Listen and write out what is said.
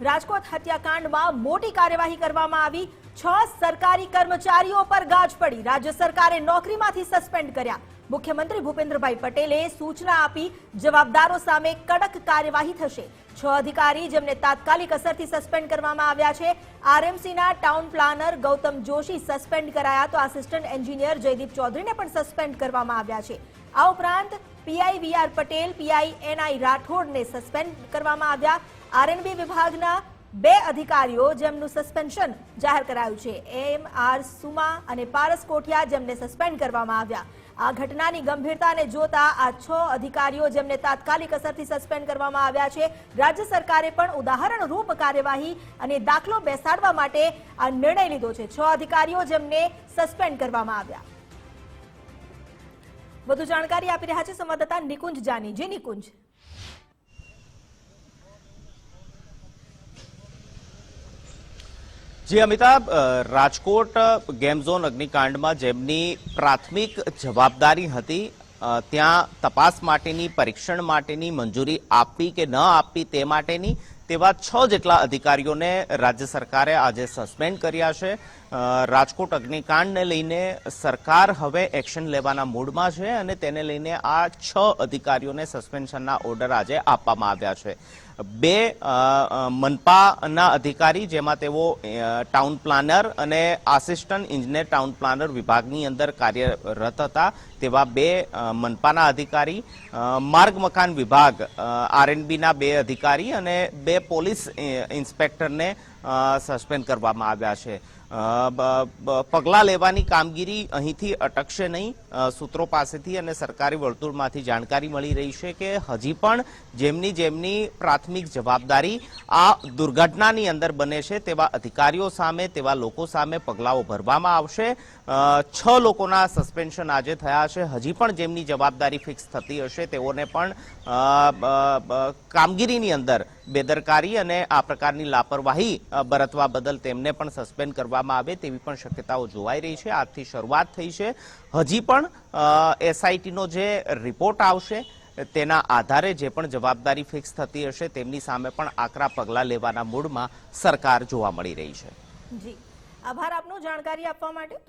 રાજકોટ હત્યાકાંડમાં મોટી કાર્યવાહી કરવામાં આવી। 6 સરકારી કર્મચારીઓ પર ગાજ પડી। રાજ્ય સરકારે નોકરીમાંથી સસ્પેન્ડ કર્યા। મુખ્યમંત્રી ભૂપેન્દ્રભાઈ પટેલે સૂચના આપી જવાબદારો સામે કડક કાર્યવાહી થશે। 6 અધિકારી જેમને તાત્કાલિક અસરથી સસ્પેન્ડ કરવામાં આવ્યા છે। આરએમસીના town planner Gautam Joshi suspend કરાયા તો આસિસ્ટન્ટ એન્જિનિયર જયદીપ ચૌધરીને પણ સસ્પેન્ડ કરવામાં આવ્યા છે। આ ઉપરાંત PI VR Patel, PI NI રાઠોડને સસ્પેન્ડ કરવામાં આવ્યા। આરએનબી વિભાગના 2 અધિકારીઓ જેમનું સસ્પેન્શન જાહેર કરાયું છે, એમઆર સુમા અને પારસ કોઠિયા, જેમને સસ્પેન્ડ કરવામાં આવ્યા। આ ઘટનાની ગંભીરતાને જોતા આ 6 અધિકારીઓ જેમને તાત્કાલિક અસરથી સસ્પેન્ડ કરવામાં આવ્યા છે। રાજ્ય સરકારે પણ ઉદાહરણરૂપ કાર્યવાહી અને દાખલો બેસાડવા માટે આ નિર્ણય લીધો છે। 6 અધિકારીઓ જેમને સસ્પેન્ડ કરવામાં આવ્યા। વધુ જાણકારી આપી રહ્યા છે સંવાદદાતા નિકુંજ જાની। જી નિકુંજ। જી અમિતાભ, રાજકોટ ગેમ ઝોન અગ્નિકાંડમાં જેમની પ્રાથમિક જવાબદારી હતી ત્યાં તપાસ માટેની, પરીક્ષણ માટેની મંજૂરી આપવી કે ન આપવી તે માટેની તેવા 6 જેટલા અધિકારીઓને રાજ્ય સરકારે આજે સસ્પેન્ડ કર્યા છે। રાજકોટ અગ્નિકાંડને લઈને સરકાર હવે એક્શન લેવાના મૂડમાં છે અને તેને લઈને આ 6 અધિકારીઓને સસ્પેન્શનના ઓર્ડર આજે આપવામાં આવ્યા છે। 2 મનપાના અધિકારી જેમાં તેઓ ટાઉન પ્લાનર અને આસિસ્ટન્ટ એન્જિનિયર ટાઉન પ્લાનર વિભાગની અંદર કાર્યરત હતા તેવા 2 મનપાના અધિકારી, માર્ગ મકાન વિભાગ આરએનબીના 2 અધિકારી અને 2 પોલીસ ઇન્સ્પેક્ટરને સસ્પેન્ડ કરવામાં આવ્યા છે। પગલાં લેવાની કામગીરી અહીંથી અટકશે નહીં। સૂત્રો પાસેથી અને સરકારી વર્તુળમાંથી જાણકારી મળી રહી છે કે હજી પણ જેમની પ્રાથમિક જવાબદારી આ દુર્ઘટનાની અંદર બને છે તેવા અધિકારીઓ સામે, તેવા લોકો સામે પગલાઓ ભરવામાં આવશે। 6 લોકોના સસ્પેન્શન આજે થયા છે। હજી પણ જેમની જવાબદારી ફિક્સ થતી હશે તેઓને પણ કામગીરીની અંદર બેદરકારી અને આ પ્રકારની લાપરવાહી બરતવા બદલ તેમને પણ સસ્પેન્ડ કરવામાં આવે તેવી પણ શક્યતાઓ જોવાઈ રહી છે। આજથી શરૂઆત થઈ છે। હજી પણ એસઆઈટીનો જે રિપોર્ટ આવશે તેના આધારે જે પણ જવાબદારી ફિક્સ થતી હશે તેમની સામે પણ આકરા પગલાં લેવાના મૂડમાં સરકાર જોવા મળી રહી છે। જી, આભાર આપનો જાણકારી આપવા માટે।